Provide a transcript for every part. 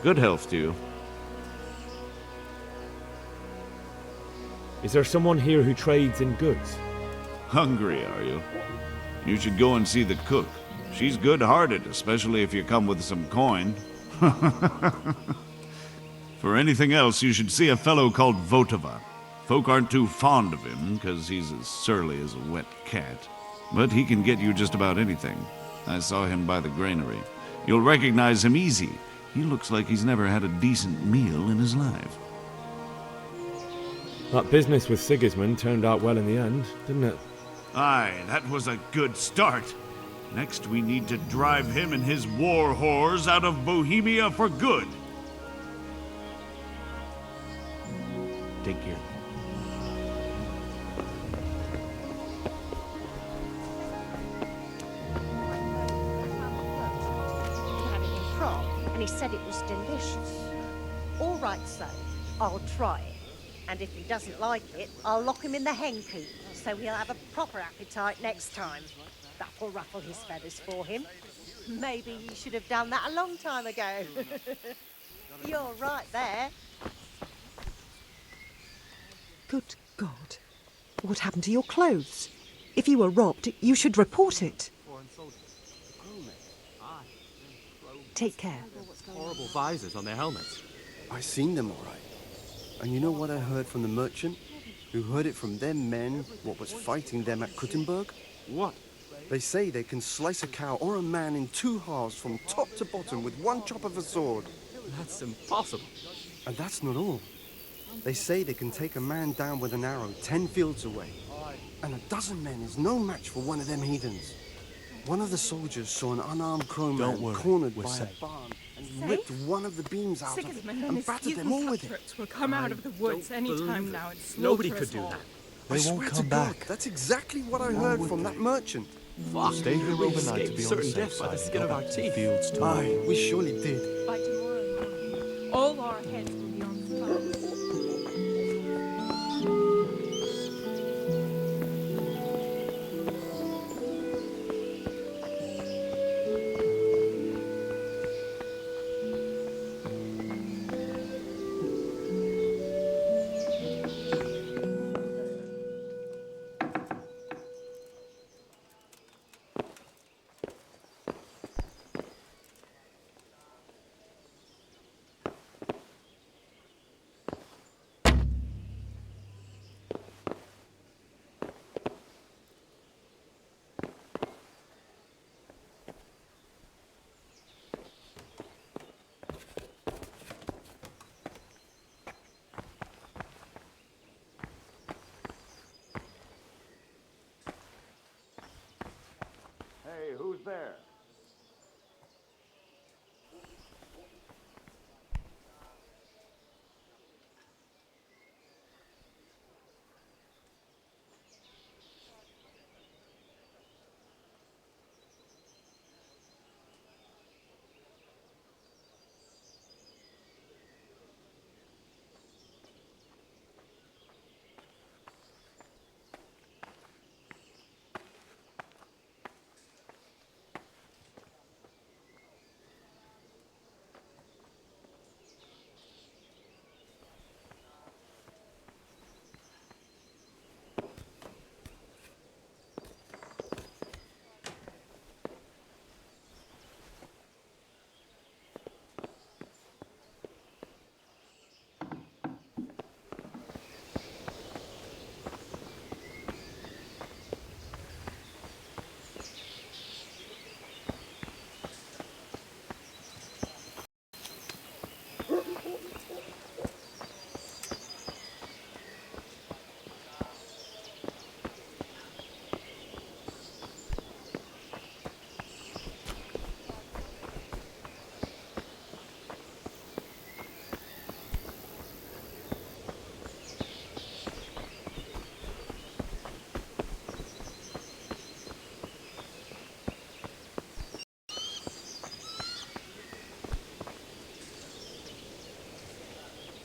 Good health to you. Is there someone here who trades in goods? Hungry, are you? You should go and see the cook. She's good-hearted, especially if you come with some coin. For anything else, you should see a fellow called Votava. Folk aren't too fond of him, because he's as surly as a wet cat. But he can get you just about anything. I saw him by the granary. You'll recognize him easy. He looks like he's never had a decent meal in his life. That business with Sigismund turned out well in the end, didn't it? Aye, that was a good start. Next, we need to drive him and his war whores out of Bohemia for good. Take care. And he said it was delicious. All right, so I'll try it. And if he doesn't like it, I'll lock him in the hen coop, so he'll have a proper appetite next time. That'll ruffle his feathers for him. Maybe he should have done that a long time ago. You're right there. Good God. What happened to your clothes? If you were robbed, you should report it. Take care. Horrible visors on their helmets. I seen them all right. And you know what I heard from the merchant? Who heard it from them men what was fighting them at Kuttenberg? What? They say they can slice a cow or a man in two halves from top to bottom with one chop of a sword. That's impossible. And that's not all. They say they can take a man down with an arrow 10 fields away. And a dozen men is no match for one of them heathens. One of the soldiers saw an unarmed crowman cornered by a barn and ripped one of the beams out of it and battered them all with it. Will come out of the woods any time now and slaughter Nobody us could do all. that. I swear to God, that's exactly what I heard from that merchant. Fuck. Stay here We overnight to escaped be on the certain safe death by the side. skin of Go our back to the teeth. fields tomorrow. Aye, we surely did. By tomorrow morning, all our heads will be on fire. Hey, who's there?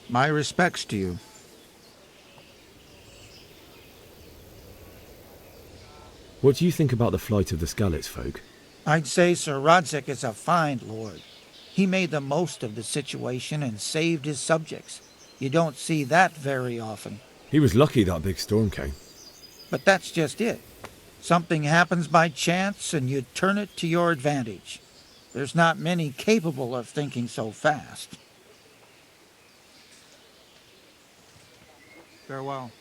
My respects to you. What do you think about the flight of the Skalitz folk? I'd say Sir Rodzik is a fine lord. He made the most of the situation and saved his subjects. You don't see that very often. He was lucky that big storm came. But that's just it. Something happens by chance and you turn it to your advantage. There's not many capable of thinking so fast. Farewell.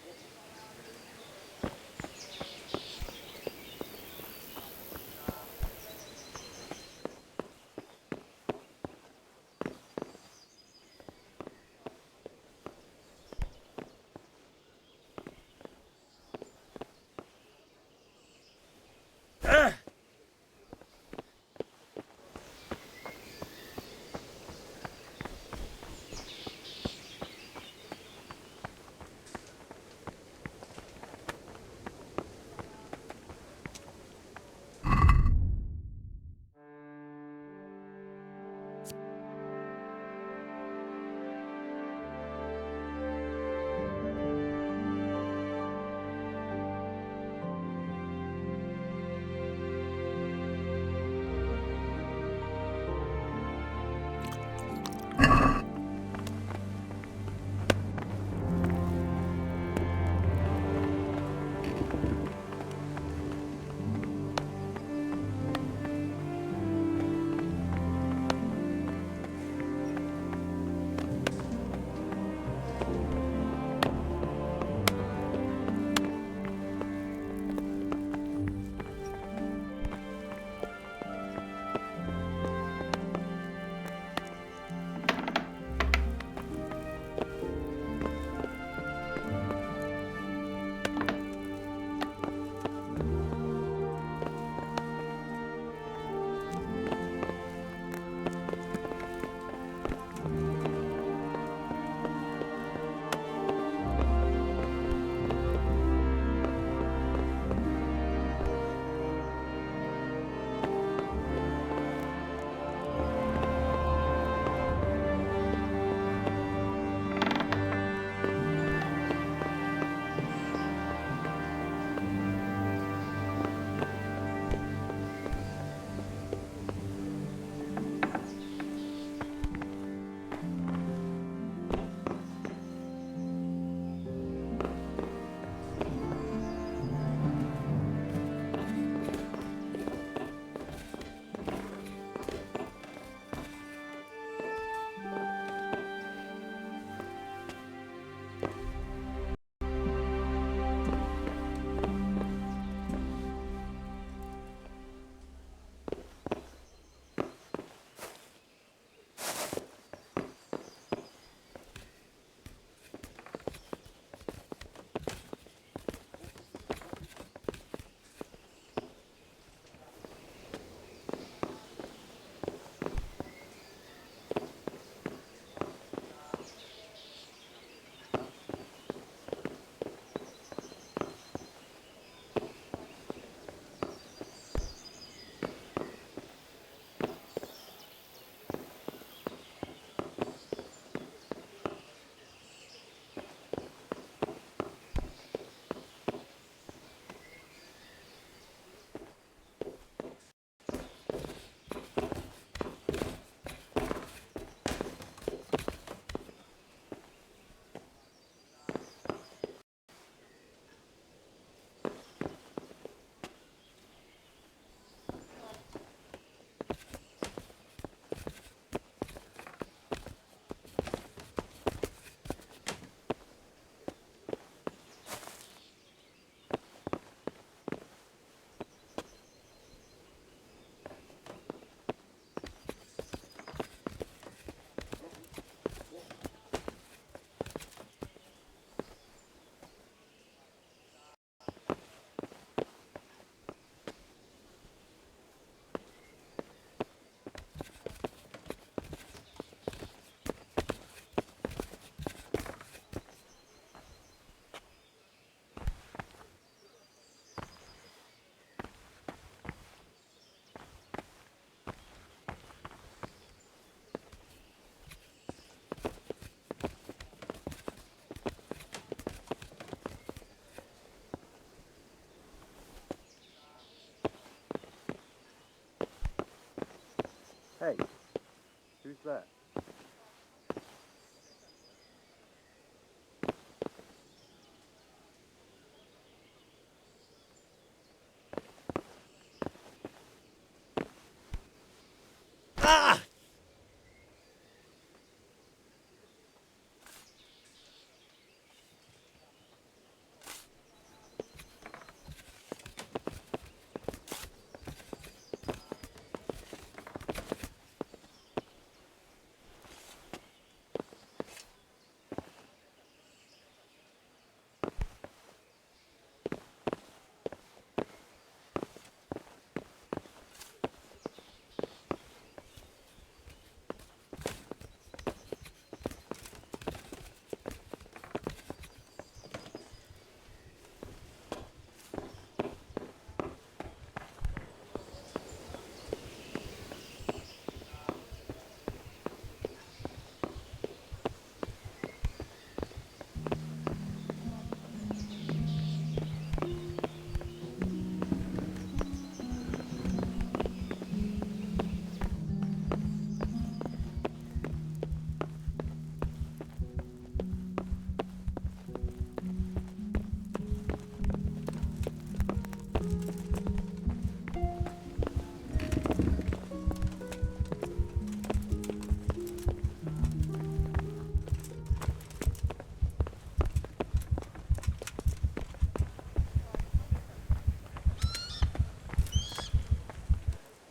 Hey, who Who's there?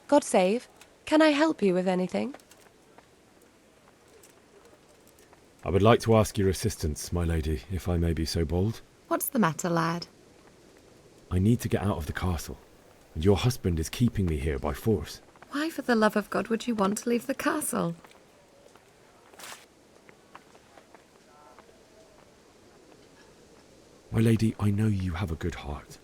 God save. Can I help you with anything? I would like to ask your assistance, my lady, if I may be so bold. What's the matter, lad? I need to get out of the castle, and your husband is keeping me here by force. Why, for the love of God, would you want to leave the castle? My lady, I know you have a good heart.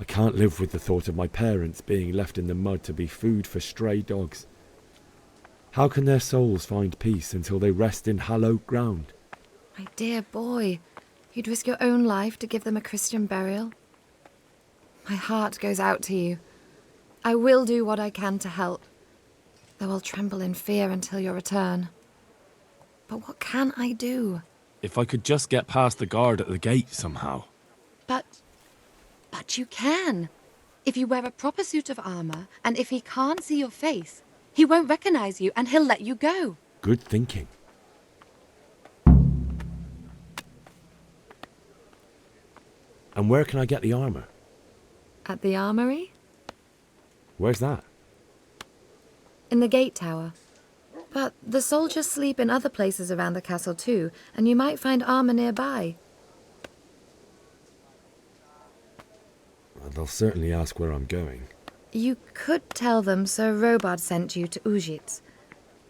I can't live with the thought of my parents being left in the mud to be food for stray dogs. How can their souls find peace until they rest in hallowed ground? My dear boy, you'd risk your own life to give them a Christian burial? My heart goes out to you. I will do what I can to help, though I'll tremble in fear until your return. But what can I do? If I could just get past the guard at the gate somehow. But you can. If you wear a proper suit of armor, and if he can't see your face, he won't recognize you and he'll let you go. Good thinking. And where can I get the armor? At the armory? Where's that? In the gate tower. But the soldiers sleep in other places around the castle too, and you might find armor nearby. Well, they'll certainly ask where I'm going. You could tell them Sir Robard sent you to Ujitz,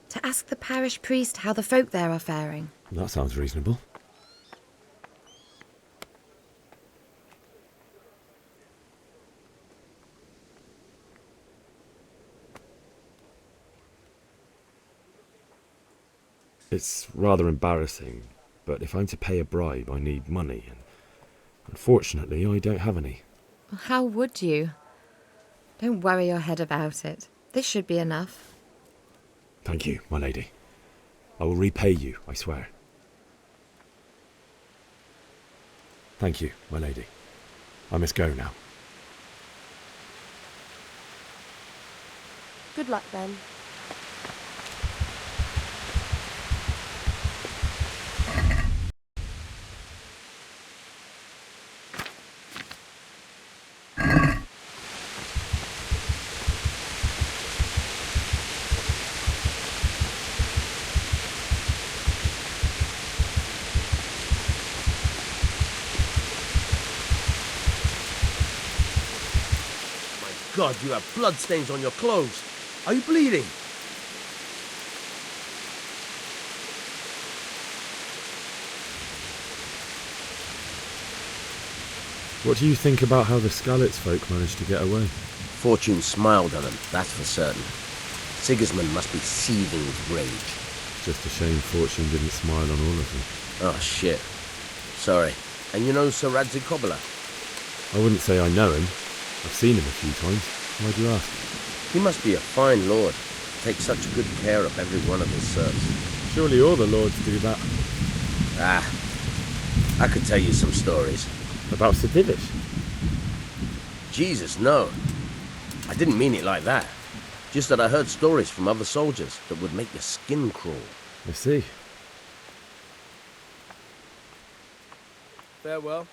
to ask the parish priest how the folk there are faring. That sounds reasonable. It's rather embarrassing, but if I'm to pay a bribe, I need money, and unfortunately, I don't have any. How would you? Don't worry your head about it. This should be enough. Thank you, my lady. I will repay you, I swear. Thank you, my lady. I must go now. Good luck then. God, you have bloodstains on your clothes. Are you bleeding? What do you think about how the Skalitz folk managed to get away? Fortune smiled on them, that's for certain. Sigismund must be seething with rage. Just a shame Fortune didn't smile on all of them. Oh, shit. Sorry. And you know Sir Radzi Kobbler? I wouldn't say I know him. I've seen him a few times. Why do you ask? He must be a fine lord. take such good care of every one of his serfs. Surely all the lords do that. I could tell you some stories. About Sir Divish? Jesus, no. I didn't mean it like that. Just that I heard stories from other soldiers that would make your skin crawl. I see. Farewell.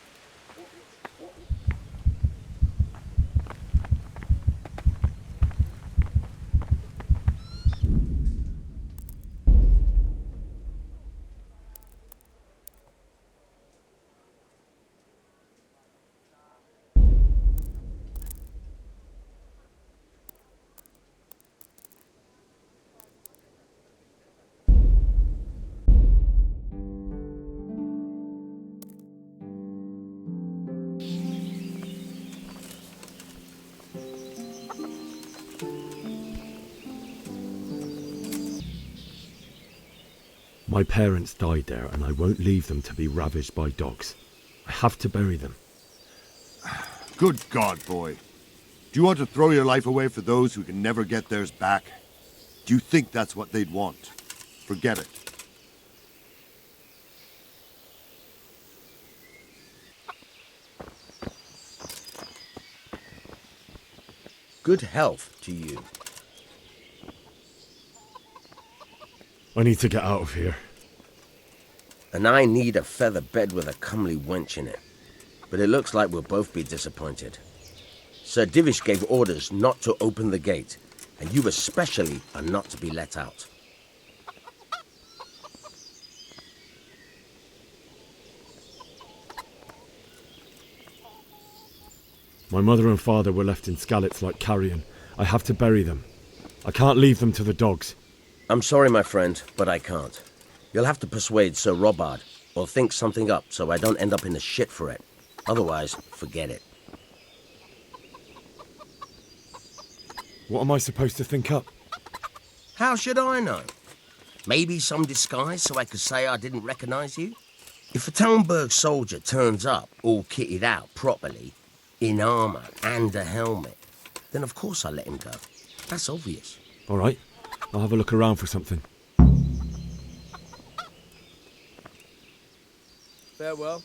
My parents died there, and I won't leave them to be ravaged by dogs. I have to bury them. Good God, boy. Do you want to throw your life away for those who can never get theirs back? Do you think that's what they'd want? Forget it. Good health to you. I need to get out of here. And I need a feather bed with a comely wench in it. But it looks like we'll both be disappointed. Sir Divish gave orders not to open the gate, and you especially are not to be let out. My mother and father were left in Skalitz like carrion. I have to bury them. I can't leave them to the dogs. I'm sorry, my friend, but I can't. You'll have to persuade Sir Robard, or think something up so I don't end up in the shit for it. Otherwise, forget it. What am I supposed to think up? How should I know? Maybe some disguise so I could say I didn't recognize you? If a Talmberg soldier turns up all kitted out properly, in armor and a helmet, then of course I'll let him go. That's obvious. All right, I'll have a look around for something. Farewell.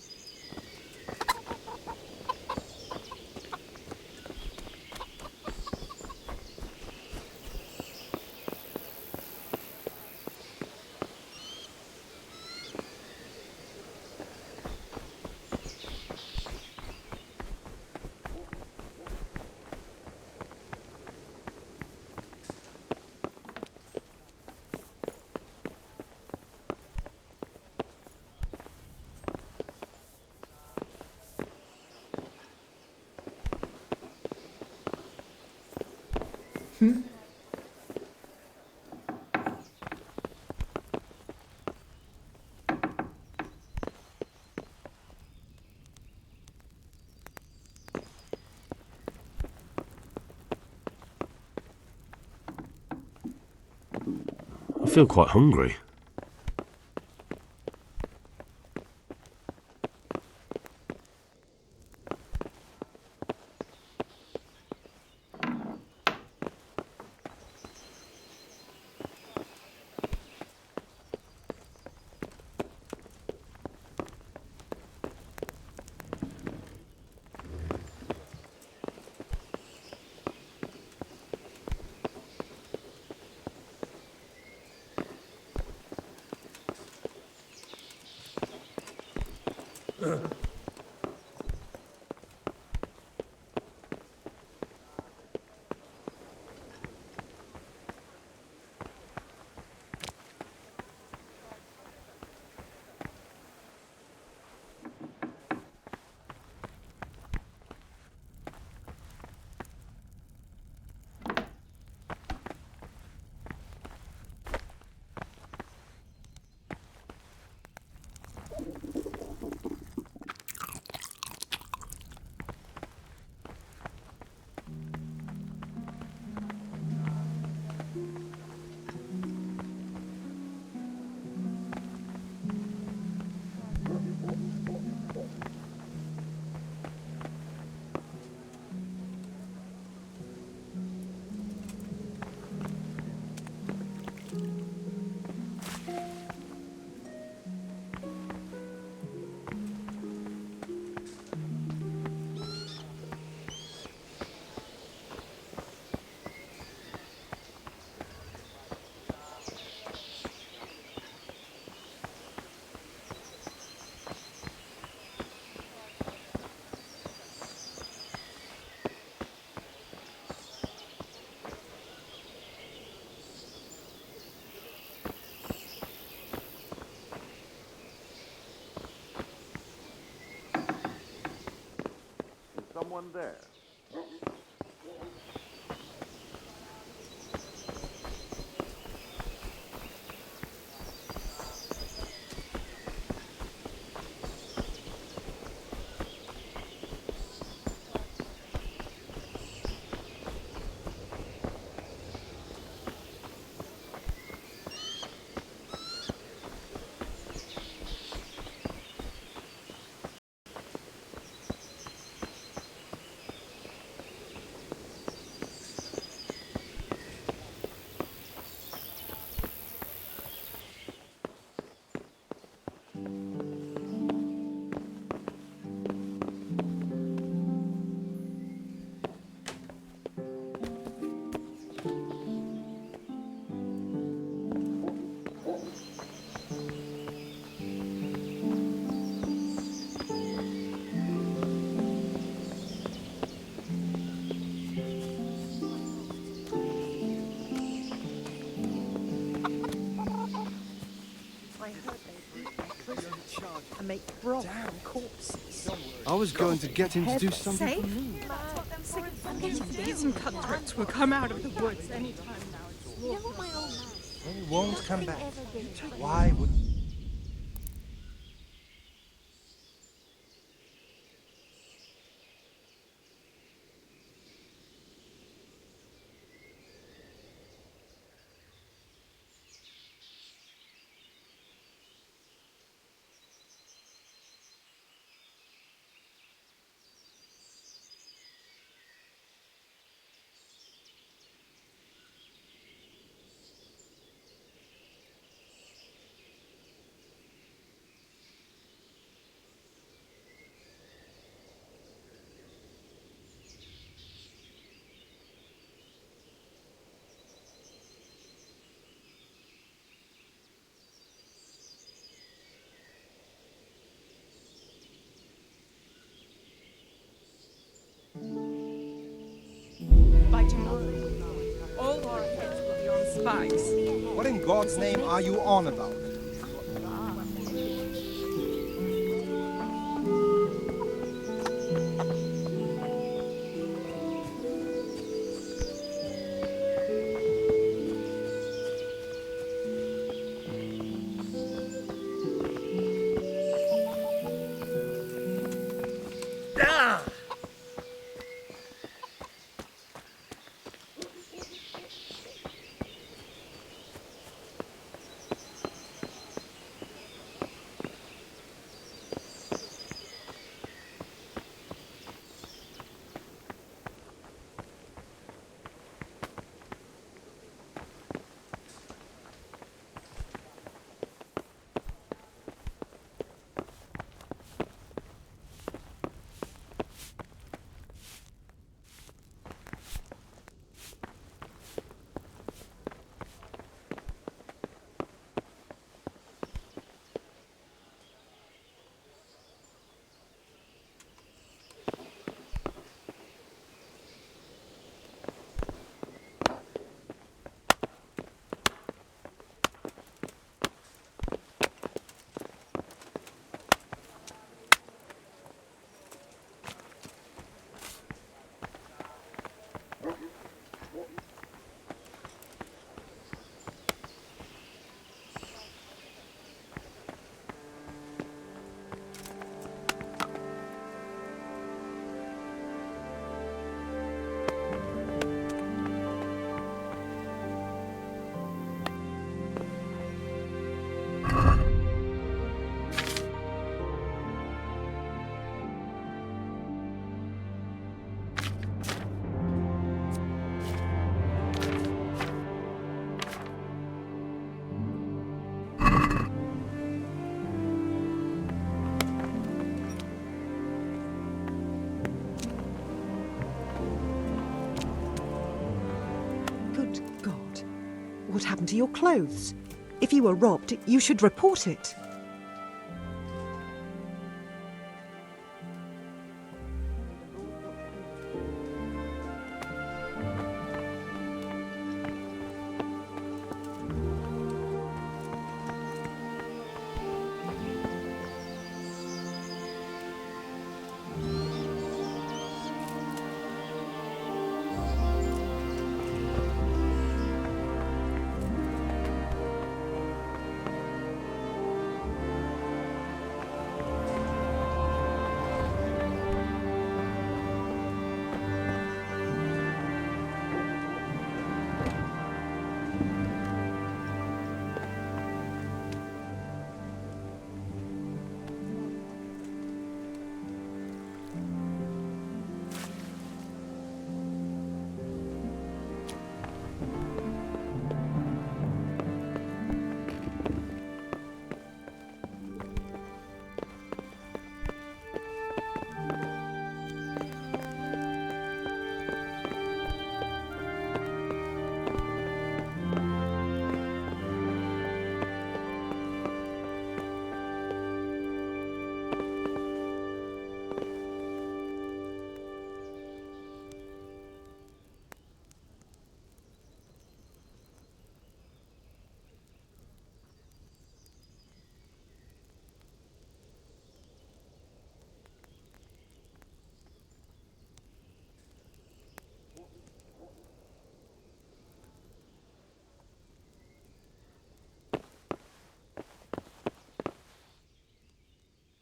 I feel quite hungry. anyone there? I heard they eat their prisoners and make broth from corpses. I was going to get him to do something Safe? for me. These cutthroats will come out of the woods any time now. You know what my old man said? They won't Nothing come back. ever good. Why would... By tomorrow, all our heads will be on spikes. What in God's name are you on about? Good God. What happened to your clothes? If you were robbed, you should report it.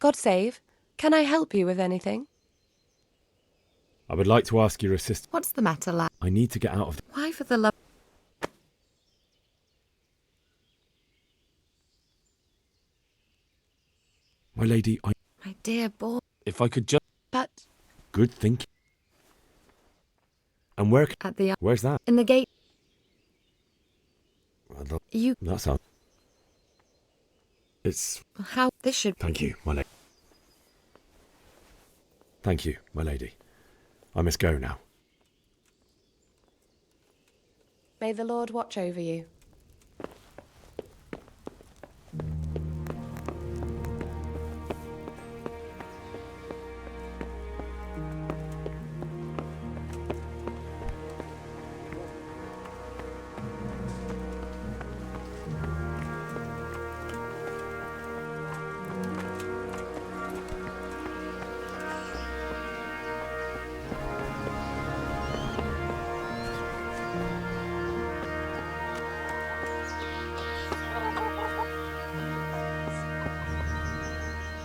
God save. Can I help you with anything? I would like to ask your assistance. What's the matter, lad? I need to get out of... Why for the love... My lady, I... My dear boy. If I could just... But... Good thinking. And where... At the... Where's that? In the gate. You... That sounds... It's... How... This should... Thank you, my lady. Thank you, my lady. I must go now. May the Lord watch over you.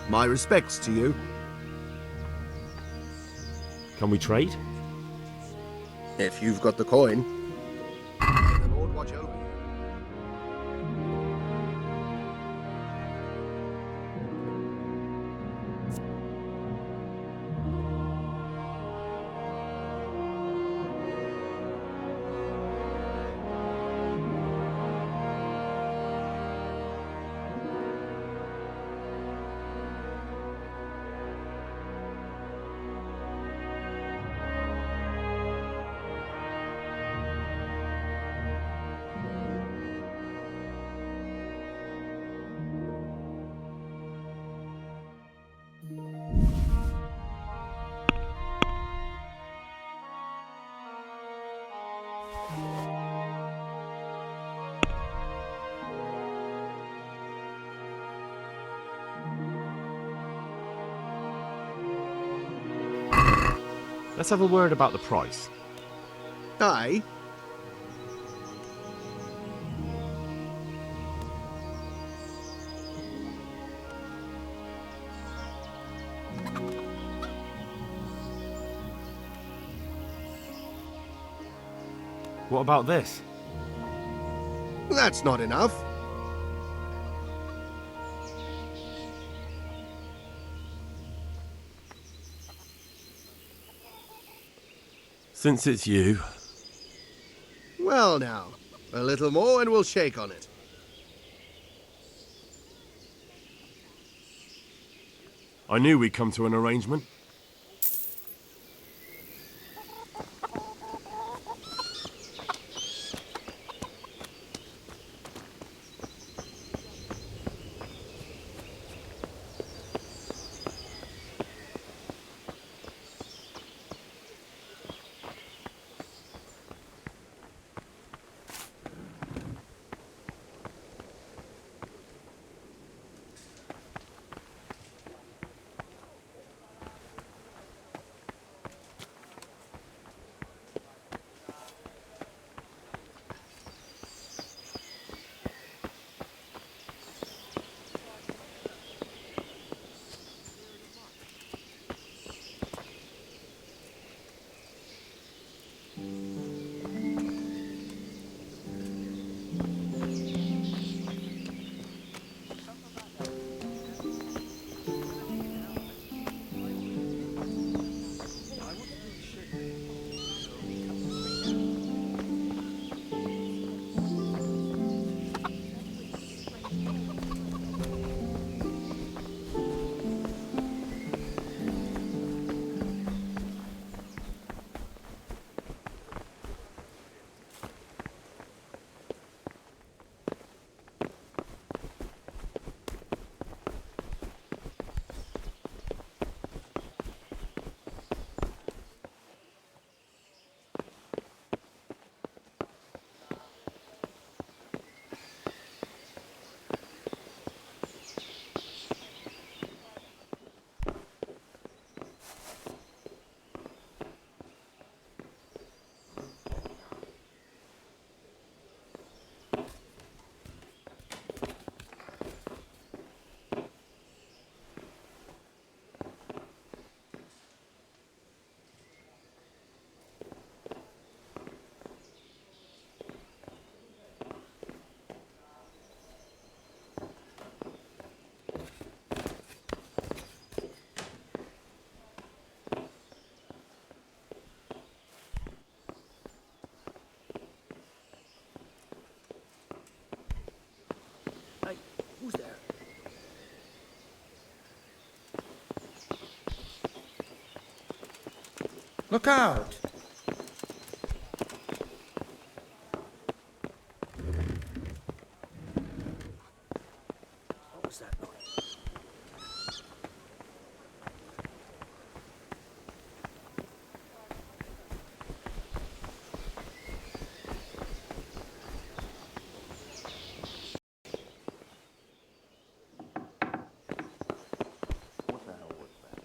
My respects to you. Can we trade? If you've got the coin. May the Lord watch over you. Let's have a word about the price. Aye. What about this? That's not enough. Since it's you. Well now, a little more and we'll shake on it. I knew we'd come to an arrangement. Who's there? Look out! What was that noise? What the hell was that?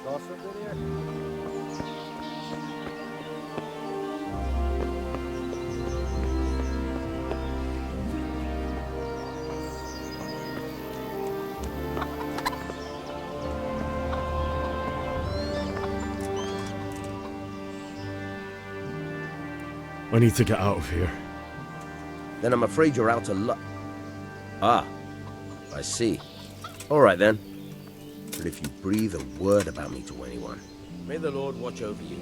I need to get out of here. Then I'm afraid you're out of luck. Ah, I see. All right then. But if you breathe a word about me to anyone, may the Lord watch over you.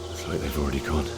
Looks like they've already gone.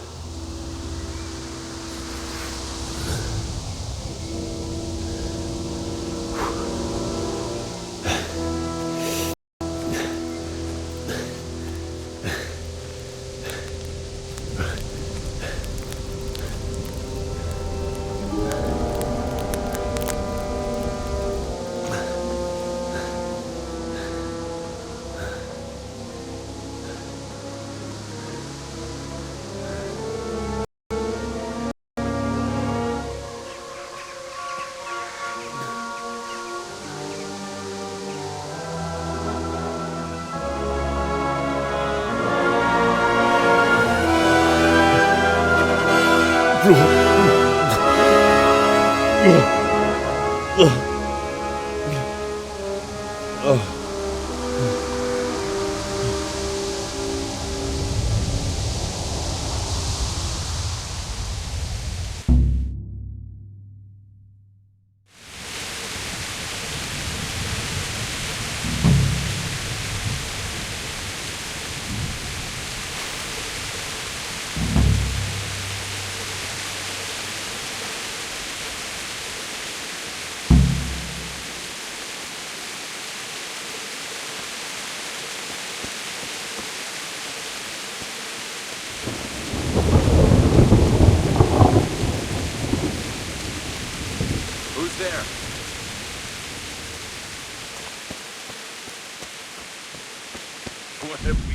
Who's there? What have we...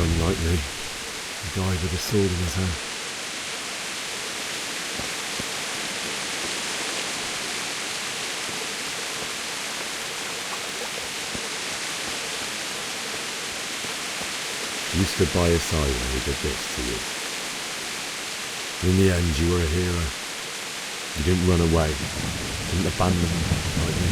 unlikely. He died with a sword in his hand. You stood by his side when he did this to you. In the end, you were a hero. You didn't run away. Didn't abandon him like me.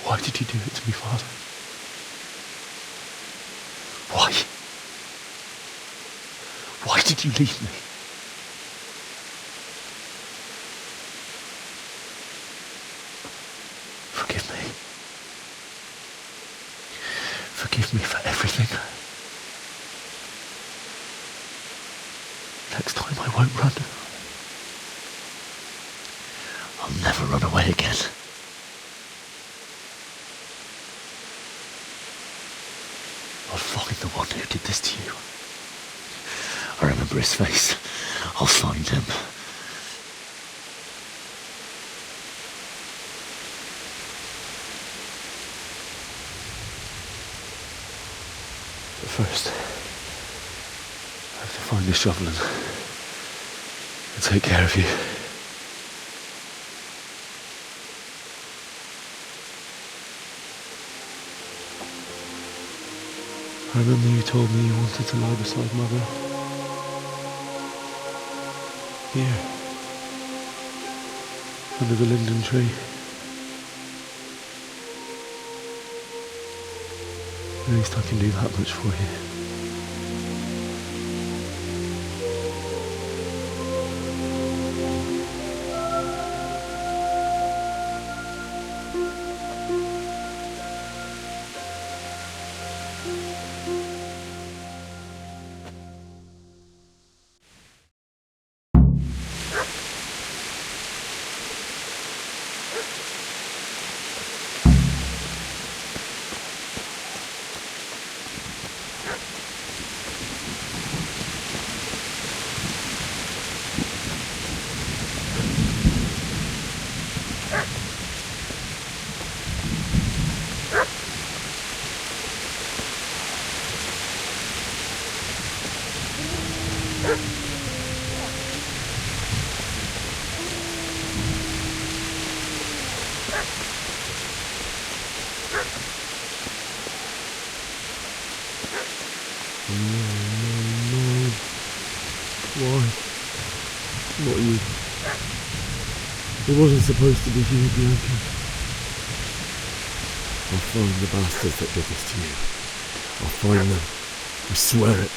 Why did you do it to me, Father? Why? Why did you leave me? Forgive me. Forgive me for everything. Next time I won't run. I'll never run away again. I'll find the one who did this to you. I remember his face. I'll find him. But first, I have to find the shovel and take care of you. I remember you told me you wanted to lie beside Mother. Here. Under the linden tree. At least I can do that much for you. Not you. It wasn't supposed to be you, Bianca. I'll find the bastards that did this to you. I'll find them. I swear it.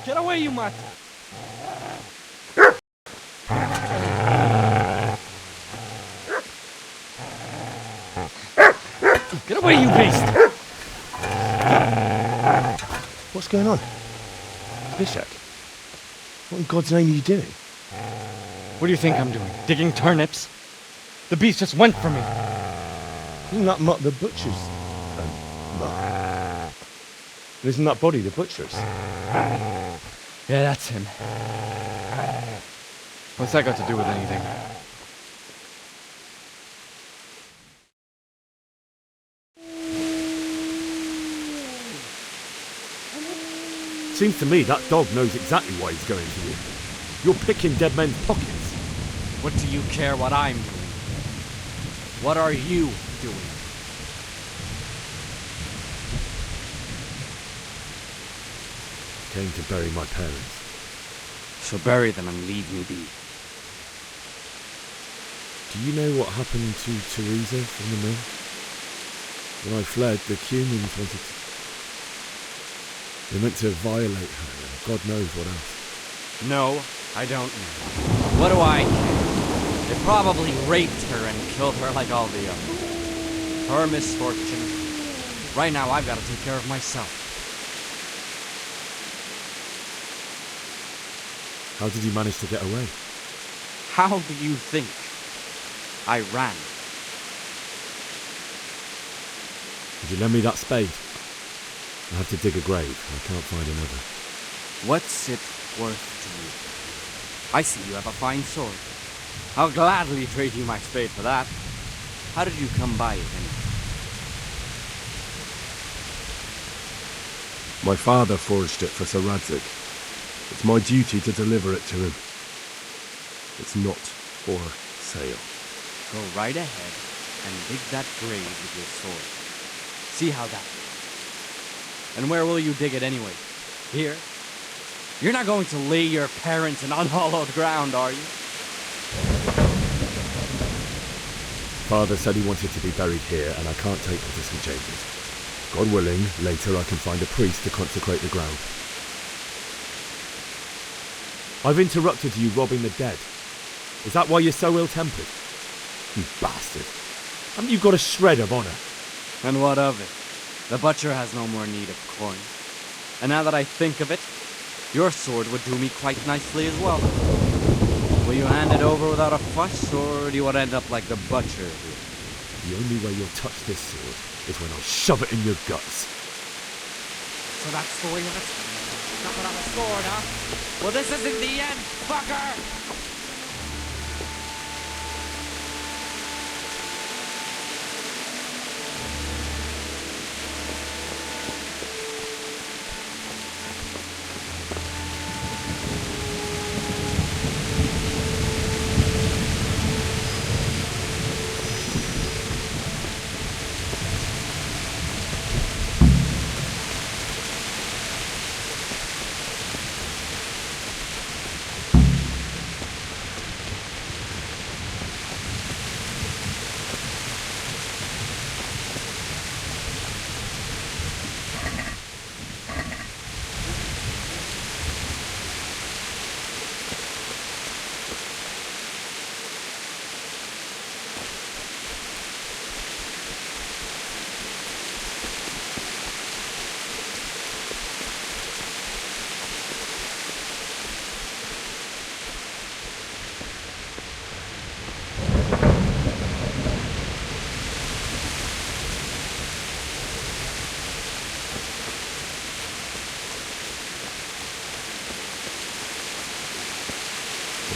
Get away, you mutt! Get away, you beast! What's going on? Bishak? What in God's name are you doing? What do you think I'm doing? Digging turnips? The beast just went for me. Isn't that Mutt the butcher's? Mutt? Isn't that body the butcher's? Yeah, that's him. What's that got to do with anything? Seems to me that dog knows exactly why he's going for you. You're picking dead men's pockets. What do you care what I'm doing? What are you doing? Came to bury my parents. So bury them and leave me be. Do you know what happened to Teresa from the mill? When I fled, the Cumans wanted to... They meant to violate her, and God knows what else. No, I don't know. What do I care? They probably raped her and killed her like all the others. Her misfortune. Right now, I've got to take care of myself. How did you manage to get away? How do you think I ran? Could you lend me that spade? I have to dig a grave. I can't find another. What's it worth to you? I see you have a fine sword. I'll gladly trade you my spade for that. How did you come by it anyway? My father forged it for Sir Radzik. It's my duty to deliver it to him. It's not for sale. Go right ahead and dig that grave with your sword. See how that goes. And where will you dig it anyway? Here? You're not going to lay your parents in unhallowed ground, are you? Father said he wanted to be buried here, and I can't take them to St. James's. God willing, later I can find a priest to consecrate the ground. I've interrupted you robbing the dead. Is that why you're so ill-tempered? You bastard. Haven't you got a shred of honour? And what of it? The butcher has no more need of corn. And now that I think of it, your sword would do me quite nicely as well. Will you hand it over without a fuss, or do you want to end up like the butcher here? The only way you'll touch this sword is when I'll shove it in your guts. So that's the way of it? Not without a sword, huh? Well, this isn't the end, fucker!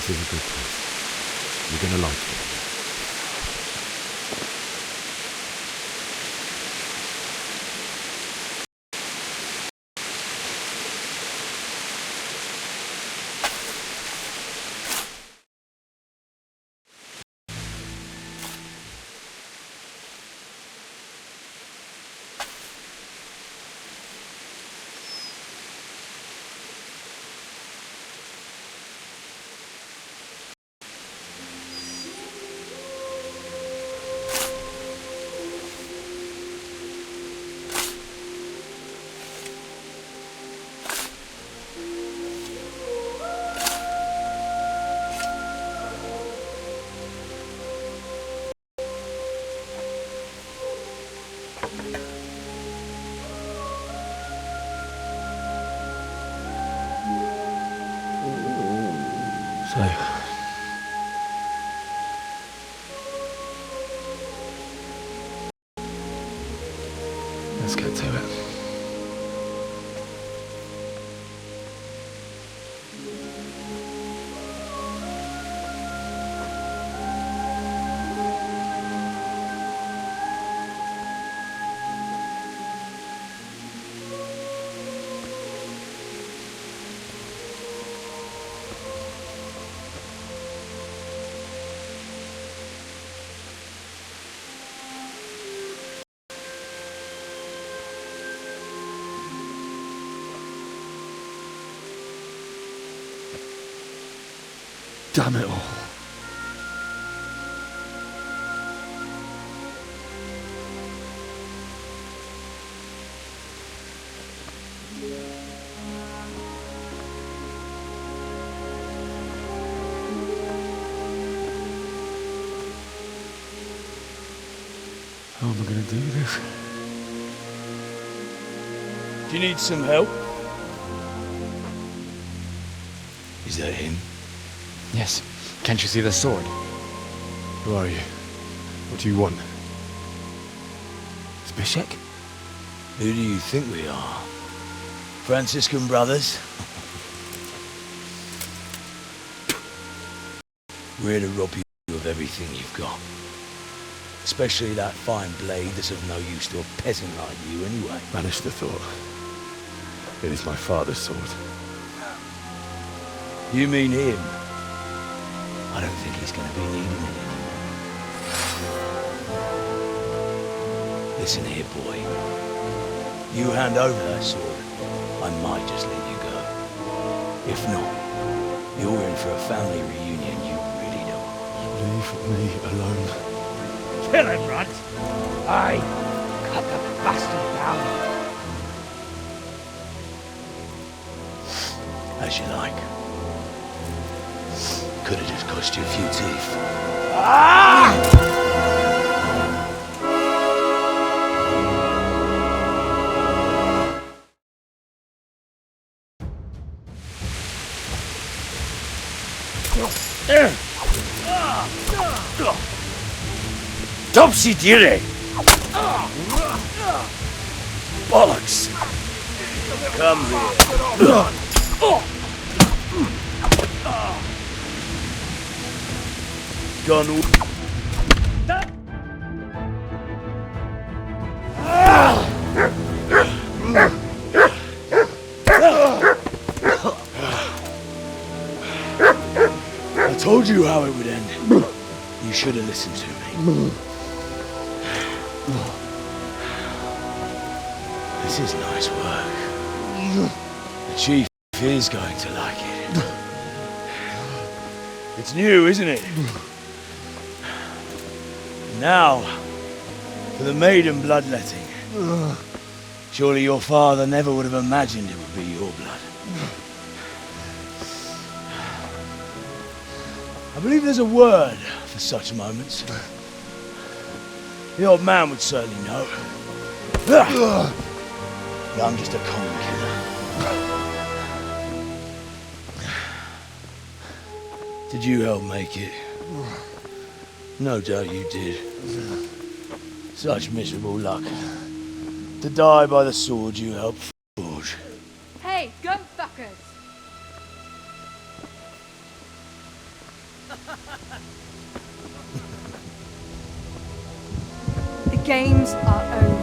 This is a good place. You're gonna like it. So, let's get to it. Damn it all. How am I going to do this? Do you need some help? Is that him? Yes. Can't you see the sword? Who are you? What do you want? Zbyszek? Who do you think we are? Franciscan brothers? We're here to rob you of everything you've got. Especially that fine blade that's of no use to a peasant like you anyway. Banish the thought. It is my father's sword. You mean him? I don't think he's going to be needing it anymore. Listen here, boy. You hand over that sword, I might just let you go. If not, you're in for a family reunion you really don't want. Leave me alone. Kill him, Runt! Aye, cut the bastard down. As you like. Could have just cost you a few teeth. Topsy-turvy! Bollocks! Come here. Gun. I told you how it would end. You should have listened to me. This is nice work. The chief is going to like it. It's new, isn't it? Now, for the maiden bloodletting. Surely your father never would have imagined it would be your blood. I believe there's a word for such moments. The old man would certainly know. But I'm just a common killer. Did you help make it? No doubt you did. Such miserable luck. To die by the sword you helped forge. Hey, go fuckers! The games are over.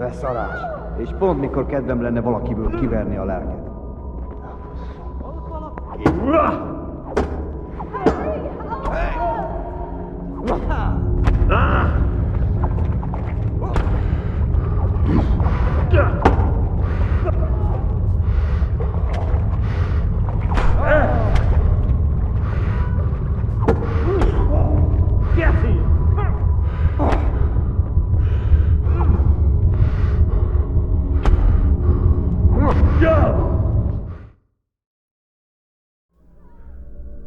Beszarás. És pont mikor kedvem lenne valakiből kiverni a lelket.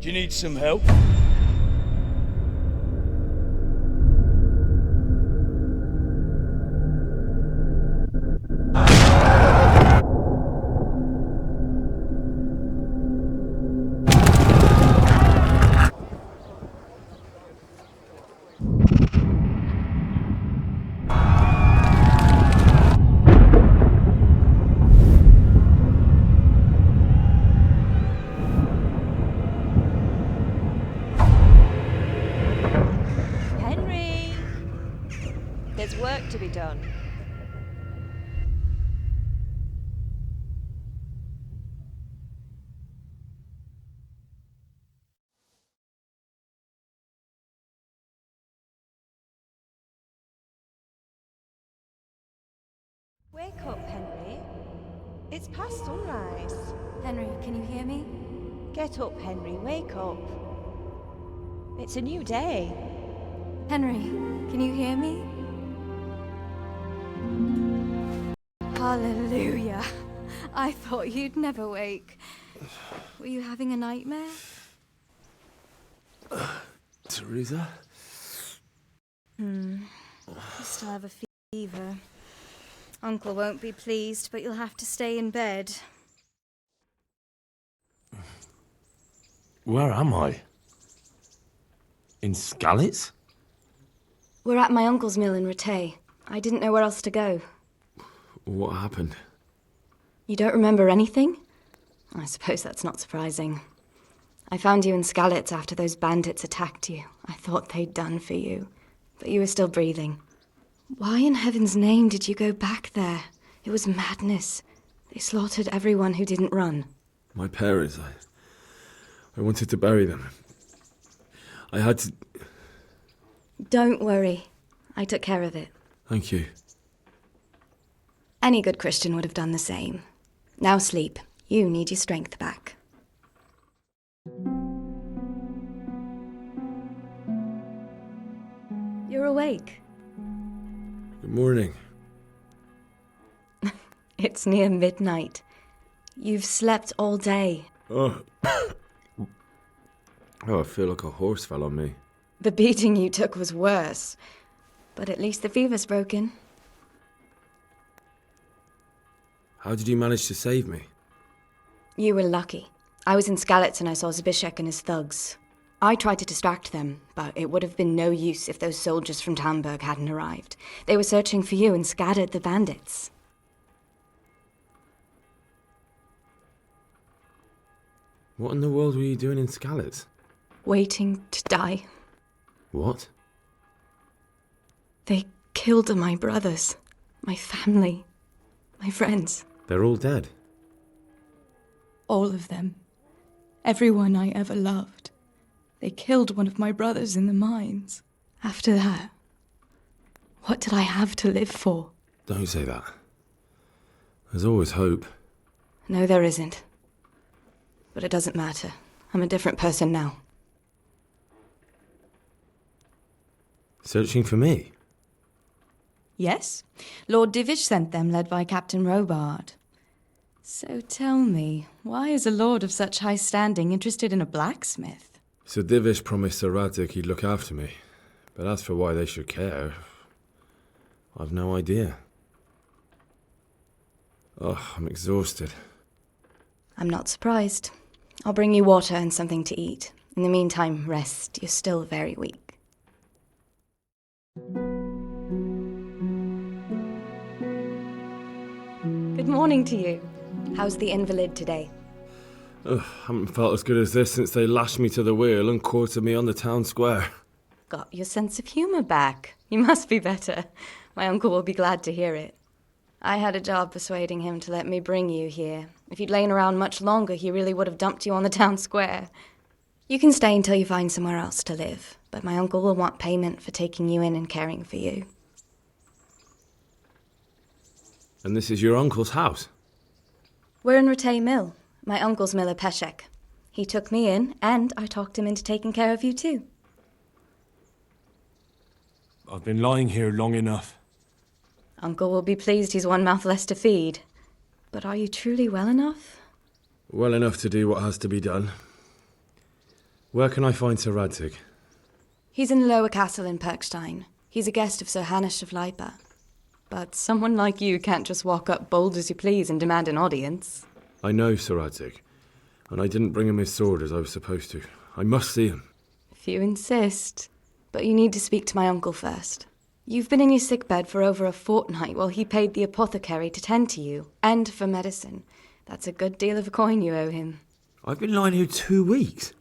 Do you need some help? Henry! There's work to be done. Wake up, Henry. It's past sunrise. Henry, can you hear me? Get up, Henry. Wake up. It's a new day. Henry, can you hear me? Hallelujah. I thought you'd never wake. Were you having a nightmare? Teresa? You still have a fever. Uncle won't be pleased, but you'll have to stay in bed. Where am I? In Skalitz? We're at my uncle's mill in Rattay. I didn't know where else to go. What happened? You don't remember anything? I suppose that's not surprising. I found you in Skalitz after those bandits attacked you. I thought they'd done for you, but you were still breathing. Why in heaven's name did you go back there? It was madness. They slaughtered everyone who didn't run. My parents, I wanted to bury them. I had to... Don't worry. I took care of it. Thank you. Any good Christian would have done the same. Now sleep. You need your strength back. You're awake. Good morning. It's near midnight. You've slept all day. Oh, I feel like a horse fell on me. The beating you took was worse. But at least the fever's broken. How did you manage to save me? You were lucky. I was in Skalitz and I saw Zbyszek and his thugs. I tried to distract them, but it would have been no use if those soldiers from Talmberg hadn't arrived. They were searching for you and scattered the bandits. What in the world were you doing in Skalitz? Waiting to die. What? They killed my brothers, my family, my friends. They're all dead. All of them. Everyone I ever loved. They killed one of my brothers in the mines. After that, what did I have to live for? Don't say that. There's always hope. No, there isn't. But it doesn't matter. I'm a different person now. Searching for me? Yes. Lord Divish sent them, led by Captain Robard. So tell me, why is a lord of such high standing interested in a blacksmith? Sir Divish promised Sir Radzig he'd look after me. But as for why they should care, I've no idea. Oh, I'm exhausted. I'm not surprised. I'll bring you water and something to eat. In the meantime, rest. You're still very weak. Good morning to you. How's the invalid today? Haven't felt as good as this since they lashed me to the wheel and quartered me on the town square. Got your sense of humour back. You must be better. My uncle will be glad to hear it. I had a job persuading him to let me bring you here. If you'd lain around much longer, he really would have dumped you on the town square. You can stay until you find somewhere else to live, but my uncle will want payment for taking you in and caring for you. And this is your uncle's house? We're in Ratay Mill. My uncle's miller Peshek. He took me in, and I talked him into taking care of you too. I've been lying here long enough. Uncle will be pleased he's one mouth less to feed. But are you truly well enough? Well enough to do what has to be done. Where can I find Sir Radzig? He's in the lower castle in Perkstein. He's a guest of Sir Hanush of Leipa. But someone like you can't just walk up bold as you please and demand an audience. I know Sir Radzig, and I didn't bring him his sword as I was supposed to. I must see him. If you insist. But you need to speak to my uncle first. You've been in your sickbed for over a fortnight while he paid the apothecary to tend to you, and for medicine. That's a good deal of coin you owe him. I've been lying here 2 weeks.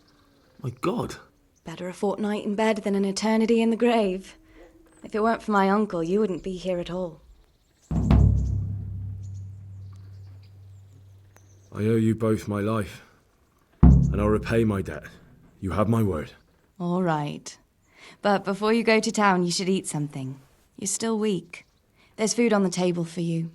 My God. Better a fortnight in bed than an eternity in the grave. If it weren't for my uncle, you wouldn't be here at all. I owe you both my life, and I'll repay my debt. You have my word. All right. But before you go to town, you should eat something. You're still weak. There's food on the table for you.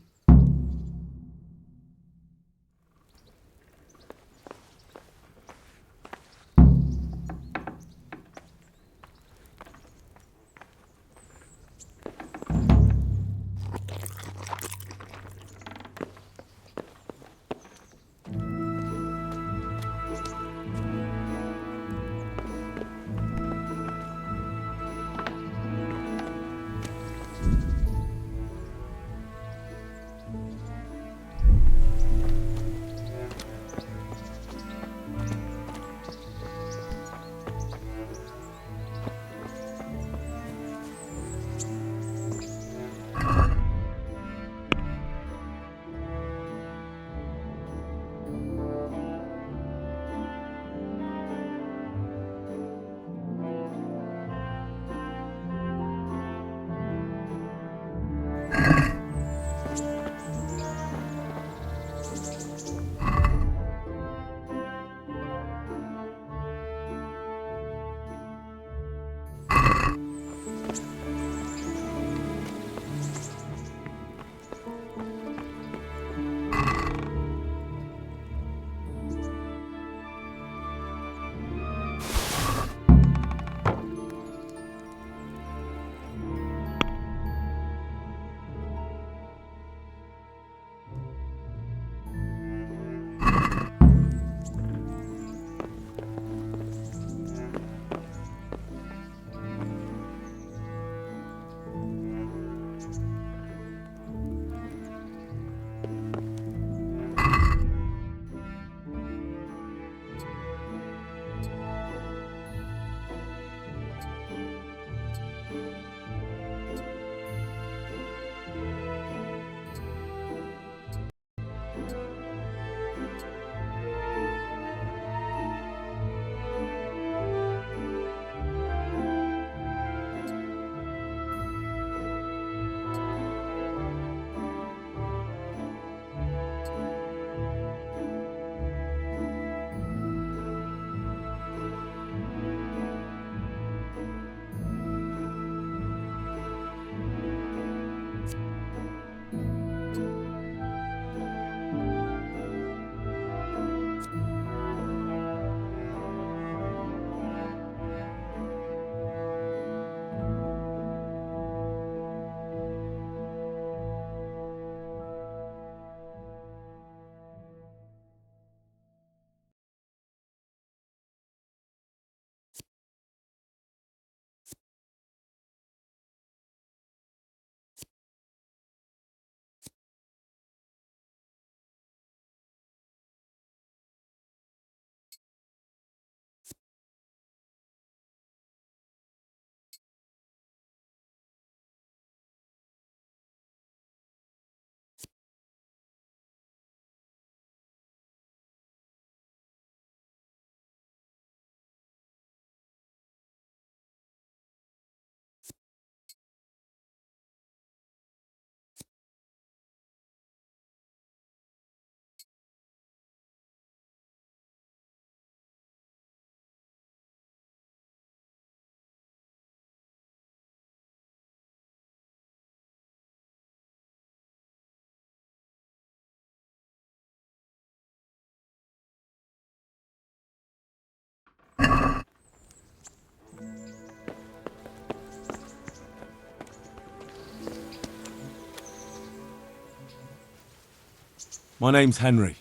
My name's Henry.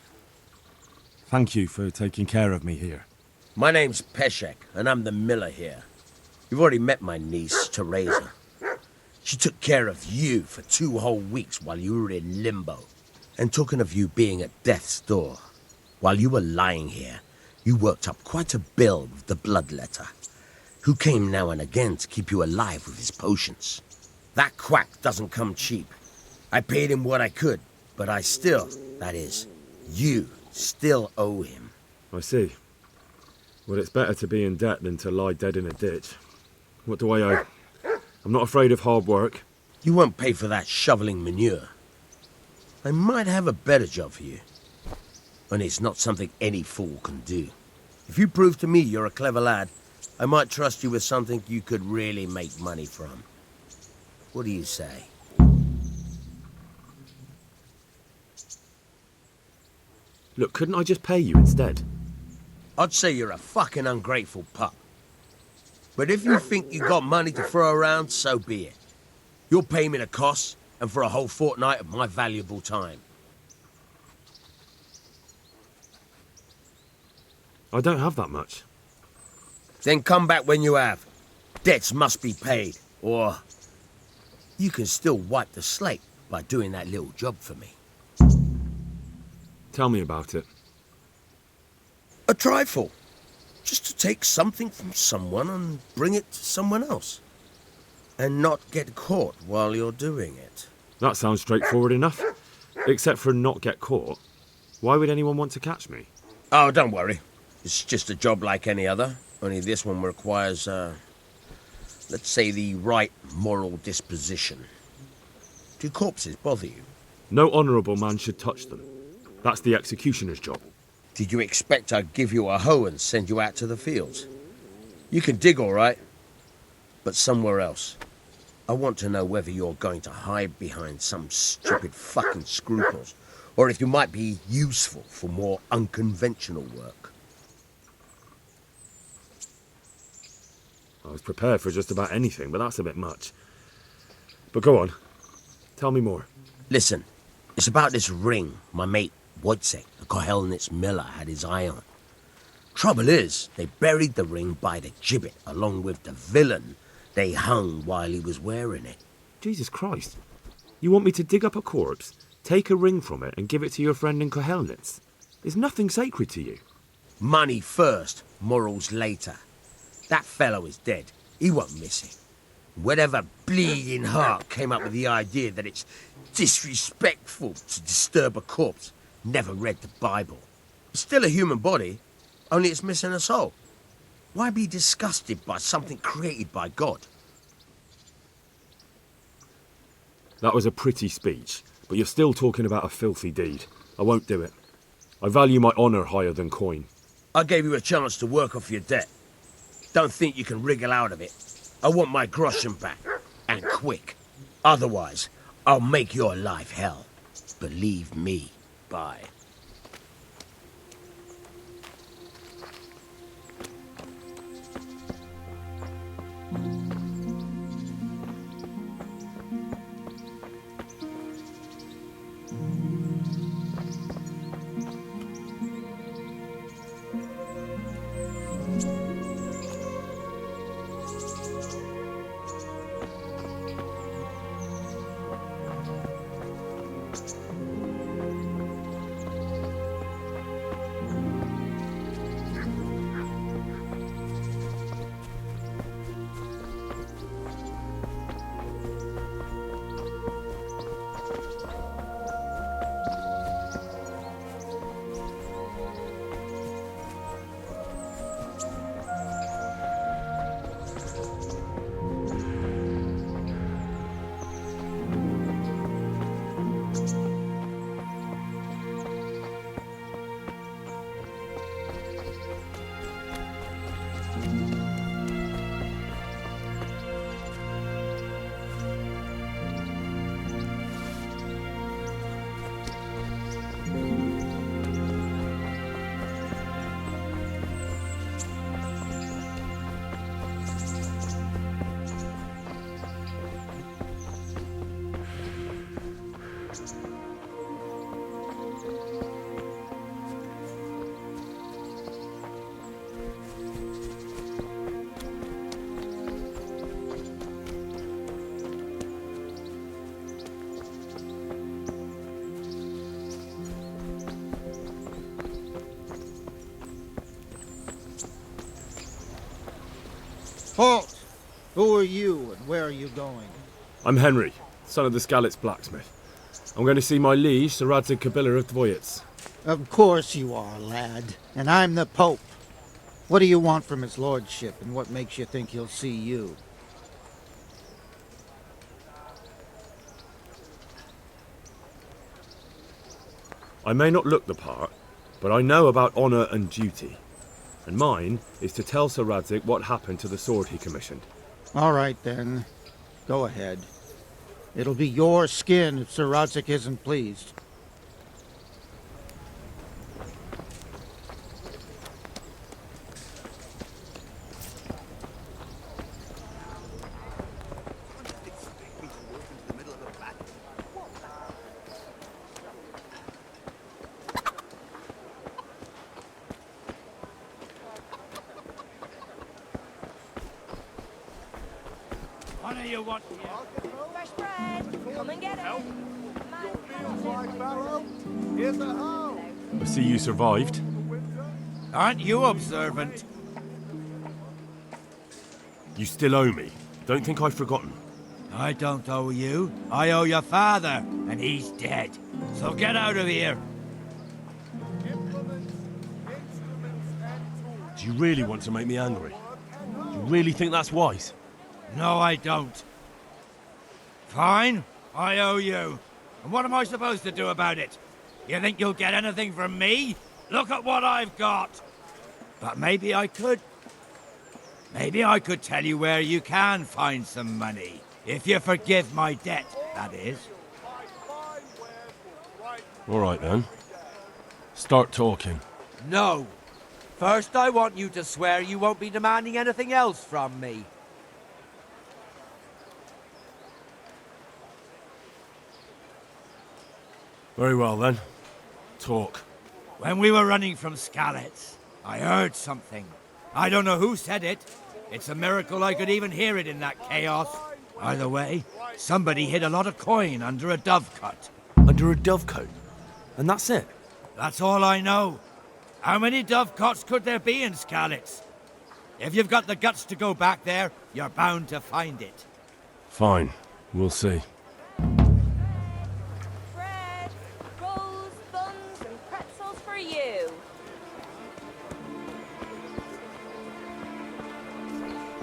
Thank you for taking care of me here. My name's Peshek, and I'm the miller here. You've already met my niece, Teresa. She took care of you for 2 whole weeks while you were in limbo. And talking of you being at death's door, while you were lying here, you worked up quite a bill with the bloodletter, who came now and again to keep you alive with his potions. That quack doesn't come cheap. I paid him what I could, but I still, that is, you still owe him. I see. Well, it's better to be in debt than to lie dead in a ditch. What do I owe? I'm not afraid of hard work. You won't pay for that shoveling manure. I might have a better job for you. And it's not something any fool can do. If you prove to me you're a clever lad, I might trust you with something you could really make money from. What do you say? Look, couldn't I just pay you instead? I'd say you're a fucking ungrateful pup. But if you think you got money to throw around, so be it. You'll pay me the costs, and for a whole fortnight of my valuable time. I don't have that much. Then come back when you have. Debts must be paid, or you can still wipe the slate by doing that little job for me. Tell me about it. A trifle. Just to take something from someone and bring it to someone else. And not get caught while you're doing it. That sounds straightforward enough. Except for not get caught. Why would anyone want to catch me? Oh, don't worry. It's just a job like any other. Only this one requires, let's say, the right moral disposition. Do corpses bother you? No honourable man should touch them. That's the executioner's job. Did you expect I'd give you a hoe and send you out to the fields? You can dig all right, but somewhere else. I want to know whether you're going to hide behind some stupid fucking scruples, or if you might be useful for more unconventional work. I was prepared for just about anything, but that's a bit much. But go on. Tell me more. Listen, it's about this ring my mate Wojciech, the Kohelnitz miller, had his eye on. Trouble is, they buried the ring by the gibbet along with the villain they hung while he was wearing it. Jesus Christ. You want me to dig up a corpse, take a ring from it, and give it to your friend in Kohelnitz? There's nothing sacred to you. Money first, morals later. That fellow is dead. He won't miss it. Whatever bleeding heart came up with the idea that it's disrespectful to disturb a corpse never read the Bible. It's still a human body, only it's missing a soul. Why be disgusted by something created by God? That was a pretty speech, but you're still talking about a filthy deed. I won't do it. I value my honour higher than coin. I gave you a chance to work off your debt. Don't think you can wriggle out of it. I want my groschen back, and quick. Otherwise, I'll make your life hell. Believe me. Bye. Halt! Who are you and where are you going? I'm Henry, son of the Skalitz blacksmith. I'm going to see my liege, Sir Radzig Kabiller of Dvoyitz. Of course you are, lad. And I'm the Pope. What do you want from his lordship, and what makes you think he'll see you? I may not look the part, but I know about honour and duty. And mine is to tell Sir Radzig what happened to the sword he commissioned. All right, then. Go ahead. It'll be your skin if Sir Radzig isn't pleased. What do you want here? Fresh bread. Come and get it. Here's the hoe. I see you survived. Aren't you observant? You still owe me. Don't think I've forgotten. I don't owe you. I owe your father, and he's dead. So get out of here. Do you really want to make me angry? Do you really think that's wise? No, I don't. Fine, I owe you. And what am I supposed to do about it? You think you'll get anything from me? Look at what I've got. But maybe I could. Maybe I could tell you where you can find some money. If you forgive my debt, that is. All right, then. Start talking. No. First, I want you to swear you won't be demanding anything else from me. Very well, then. Talk. When we were running from Skalitz, I heard something. I don't know who said it. It's a miracle I could even hear it in that chaos. Either way, somebody hid a lot of coin under a dovecote. Under a dovecote? And that's it? That's all I know. How many dovecotes could there be in Skalitz? If you've got the guts to go back there, you're bound to find it. Fine. We'll see. Bread, rolls, buns, and pretzels for you.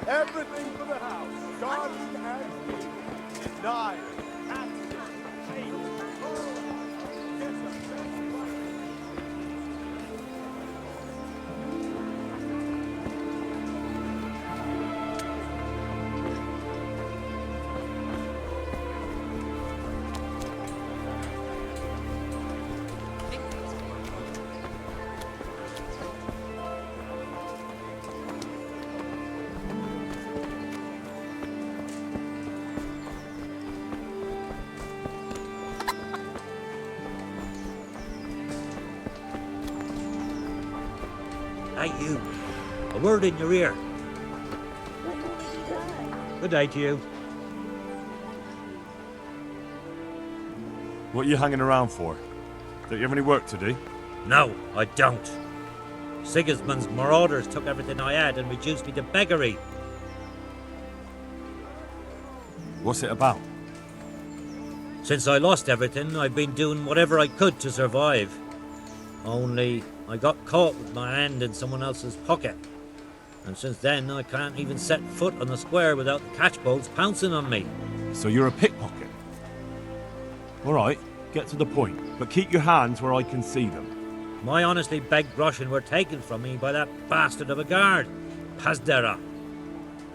Everything for the house. Garden and meat. 9. Cats, 8. Hey, you. A word in your ear. Good day to you. What are you hanging around for? Don't you have any work to do? No, I don't. Sigismund's marauders took everything I had and reduced me to beggary. What's it about? Since I lost everything, I've been doing whatever I could to survive. Only, I got caught with my hand in someone else's pocket. And since then, I can't even set foot on the square without the catchbolts pouncing on me. So you're a pickpocket? All right, get to the point, but keep your hands where I can see them. My honestly begged groschen were taken from me by that bastard of a guard, Pazdera.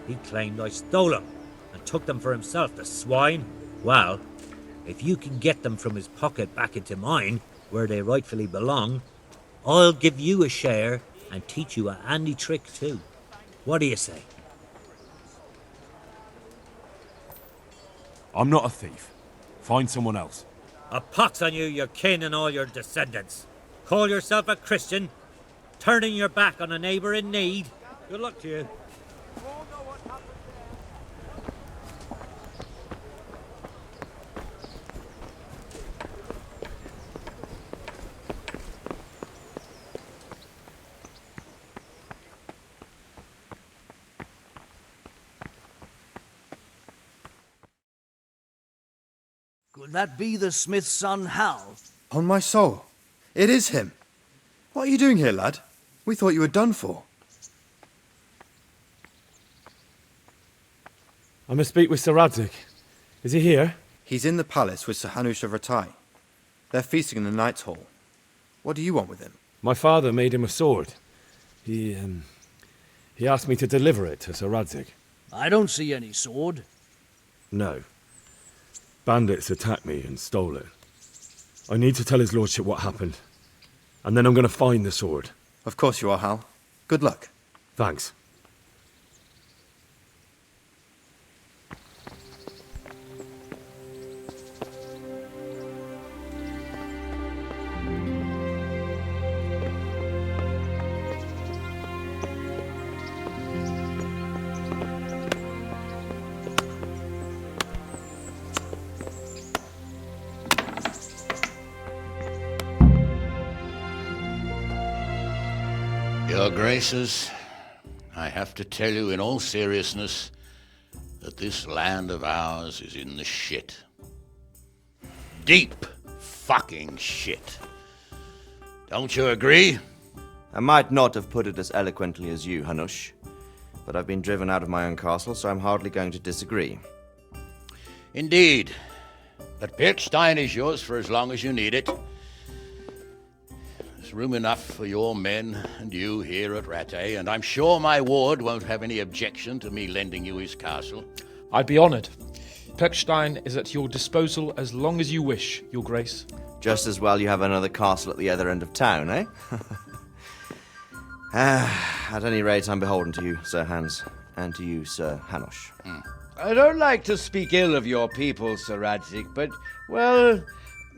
He claimed I stole them and took them for himself, the swine. Well, if you can get them from his pocket back into mine, where they rightfully belong, I'll give you a share and teach you a handy trick too. What do you say? I'm not a thief. Find someone else. A pox on you, your kin and all your descendants. Call yourself a Christian, turning your back on a neighbour in need. Good luck to you. Could that be the smith's son, Hal? On my soul. It is him. What are you doing here, lad? We thought you were done for. I must speak with Sir Radzig. Is he here? He's in the palace with Sir Hanush of Ratai. They're feasting in the Knight's Hall. What do you want with him? My father made him a sword. He asked me to deliver it to Sir Radzig. I don't see any sword. No. Bandits attacked me and stole it. I need to tell his lordship what happened. And then I'm going to find the sword. Of course you are, Hal. Good luck. Thanks. Your Graces, I have to tell you in all seriousness that this land of ours is in the shit. Deep fucking shit. Don't you agree? I might not have put it as eloquently as you, Hanush, but I've been driven out of my own castle, so I'm hardly going to disagree. Indeed. But Birkstein is yours for as long as you need it. There's room enough for your men and you here at Rattay, and I'm sure my ward won't have any objection to me lending you his castle. I'd be honoured. Perkstein is at your disposal as long as you wish, Your Grace. Just as well you have another castle at the other end of town, eh? At any rate, I'm beholden to you, Sir Hans, and to you, Sir Hanush. I don't like to speak ill of your people, Sir Radzig, but, well,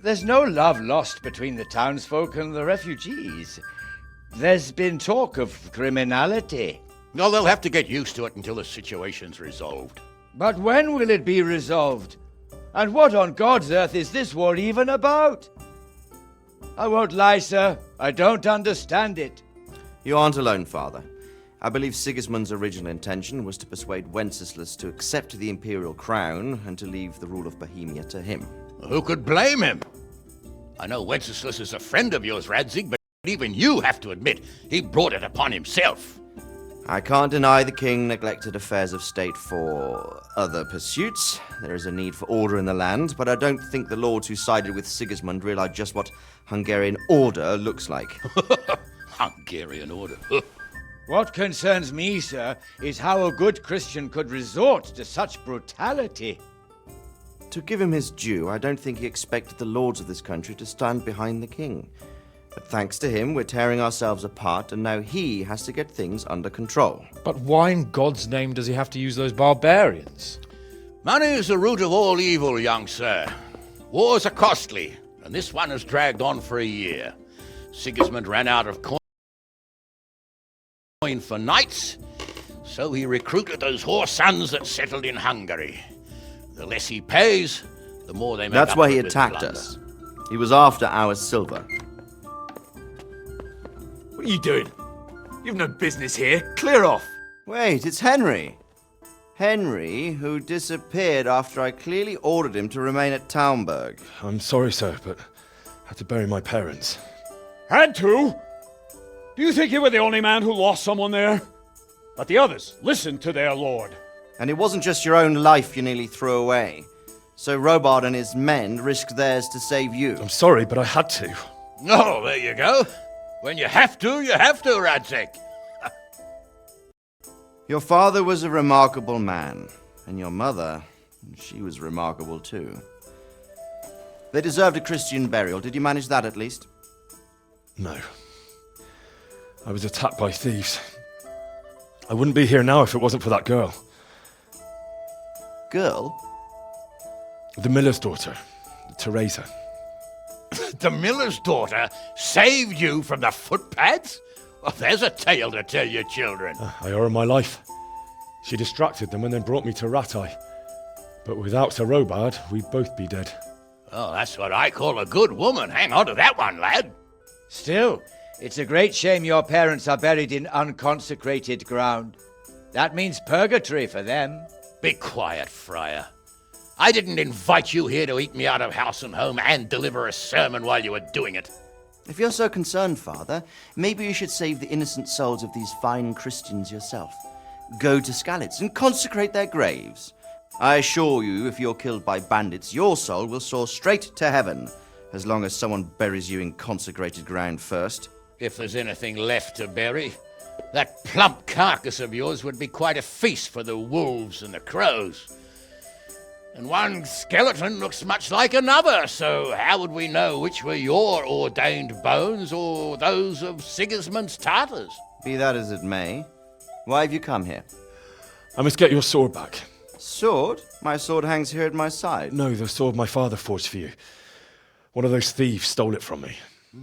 there's no love lost between the townsfolk and the refugees. There's been talk of criminality. Well, they'll have to get used to it until the situation's resolved. But when will it be resolved? And what on God's earth is this war even about? I won't lie, sir. I don't understand it. You aren't alone, Father. I believe Sigismund's original intention was to persuade Wenceslas to accept the imperial crown and to leave the rule of Bohemia to him. Who could blame him? I know Wenceslas is a friend of yours, Radzig, but even you have to admit he brought it upon himself. I can't deny the king neglected affairs of state for other pursuits. There is a need for order in the land, but I don't think the lords who sided with Sigismund realized just what Hungarian order looks like. Hungarian order? What concerns me, sir, is how a good Christian could resort to such brutality. To give him his due, I don't think he expected the lords of this country to stand behind the king. But thanks to him, we're tearing ourselves apart, and now he has to get things under control. But why in God's name does he have to use those barbarians? Money is the root of all evil, young sir. Wars are costly, and this one has dragged on for a year. Sigismund ran out of coin for knights, so he recruited those whore sons that settled in Hungary. The less he pays, the more they make That's up why for he with attacked plunder. us. He was after our silver. What are you doing? You've no business here. Clear off. Wait, it's Henry. Henry, who disappeared after I clearly ordered him to remain at Taunberg. I'm sorry, sir, but I had to bury my parents. Had to? Do you think you were the only man who lost someone there? But the others listened to their lord. And it wasn't just your own life you nearly threw away. So Robard and his men risked theirs to save you. I'm sorry, but I had to. Oh, there you go. When you have to, Radzig. Your father was a remarkable man, and your mother, she was remarkable too. They deserved a Christian burial. Did you manage that at least? No. I was attacked by thieves. I wouldn't be here now if it wasn't for that girl. Girl? The miller's daughter, Teresa. The miller's daughter saved you from the footpads? Well, there's a tale to tell your children. I owe her my life. She distracted them and then brought me to Rattay. But without Sir Robard, we'd both be dead. Oh, that's what I call a good woman. Hang on to that one, lad. Still, it's a great shame your parents are buried in unconsecrated ground. That means purgatory for them. Be quiet, friar. I didn't invite you here to eat me out of house and home and deliver a sermon while you were doing it. If you're so concerned, Father, maybe you should save the innocent souls of these fine Christians yourself. Go to Skalitz and consecrate their graves. I assure you, if you're killed by bandits, your soul will soar straight to heaven, as long as someone buries you in consecrated ground first. If there's anything left to bury, that plump carcass of yours would be quite a feast for the wolves and the crows. And one skeleton looks much like another, so how would we know which were your ordained bones or those of Sigismund's Tartars? Be that as it may, why have you come here? I must get your sword back. Sword? My sword hangs here at my side. No, the sword my father forged for you. One of those thieves stole it from me.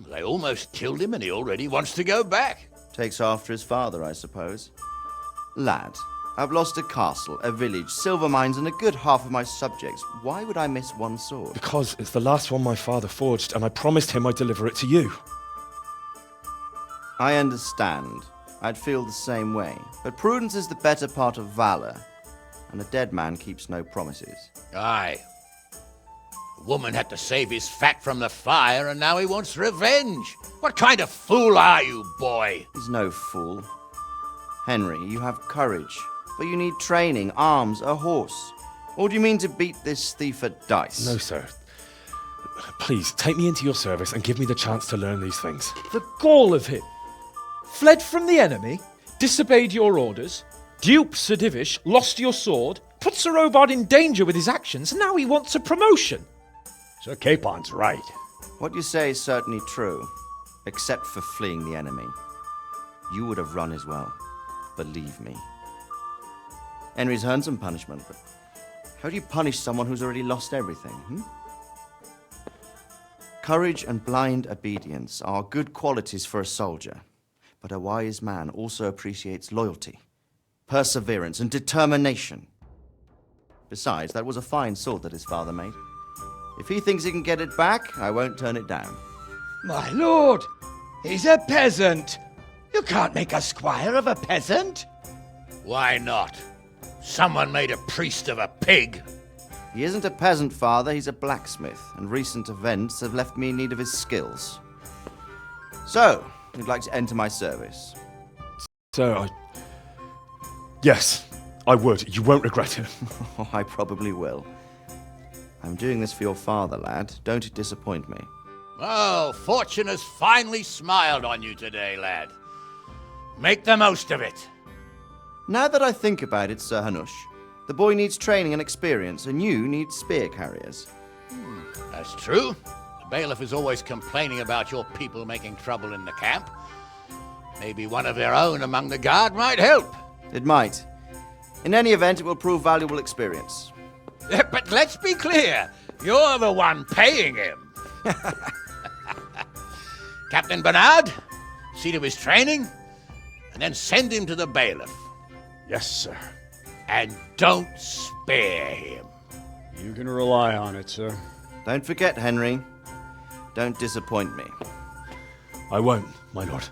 They almost killed him and he already wants to go back. Takes after his father, I suppose. Lad, I've lost a castle, a village, silver mines, and a good half of my subjects. Why would I miss one sword? Because it's the last one my father forged, and I promised him I'd deliver it to you. I understand. I'd feel the same way. But prudence is the better part of valor, and a dead man keeps no promises. Aye. The woman had to save his fat from the fire, and now he wants revenge. What kind of fool are you, boy? He's no fool. Henry, you have courage, but you need training, arms, a horse. Or do you mean to beat this thief at dice? No, sir. Please, take me into your service and give me the chance to learn these things. The gall of him! Fled from the enemy, disobeyed your orders, duped Sir Divish, lost your sword, put Sir Robard in danger with his actions, and now he wants a promotion. Sir Capon's right. What you say is certainly true, except for fleeing the enemy. You would have run as well, believe me. Henry's earned some punishment, but how do you punish someone who's already lost everything, Courage and blind obedience are good qualities for a soldier, but a wise man also appreciates loyalty, perseverance, and determination. Besides, that was a fine sword that his father made. If he thinks he can get it back, I won't turn it down. My lord, he's a peasant. You can't make a squire of a peasant. Why not? Someone made a priest of a pig. He isn't a peasant, father, he's a blacksmith, and recent events have left me in need of his skills. So, you'd like to enter my service? Sir, Yes, I would. You won't regret it. Oh, I probably will. I'm doing this for your father, lad. Don't disappoint me. Oh, fortune has finally smiled on you today, lad. Make the most of it. Now that I think about it, Sir Hanush, the boy needs training and experience, and you need spear carriers. That's true. The bailiff is always complaining about your people making trouble in the camp. Maybe one of their own among the guard might help. It might. In any event, it will prove valuable experience. But let's be clear. You're the one paying him. Captain Bernard, see to his training, and then send him to the bailiff. Yes, sir. And don't spare him. You can rely on it, sir. Don't forget, Henry. Don't disappoint me. I won't, my lord.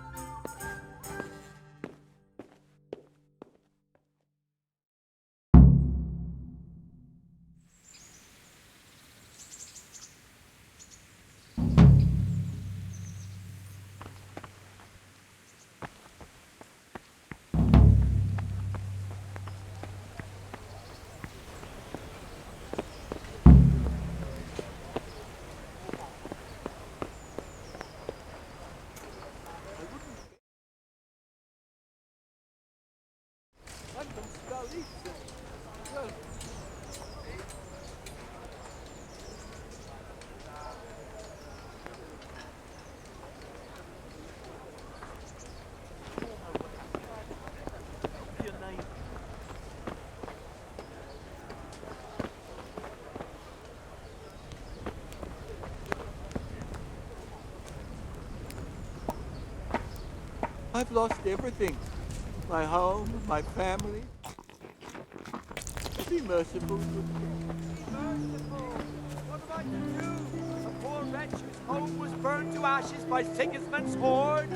I've lost everything. My home, my family. Be merciful to me. Merciful! What am I to do? A poor wretch whose home was burned to ashes by Sigismund's hordes?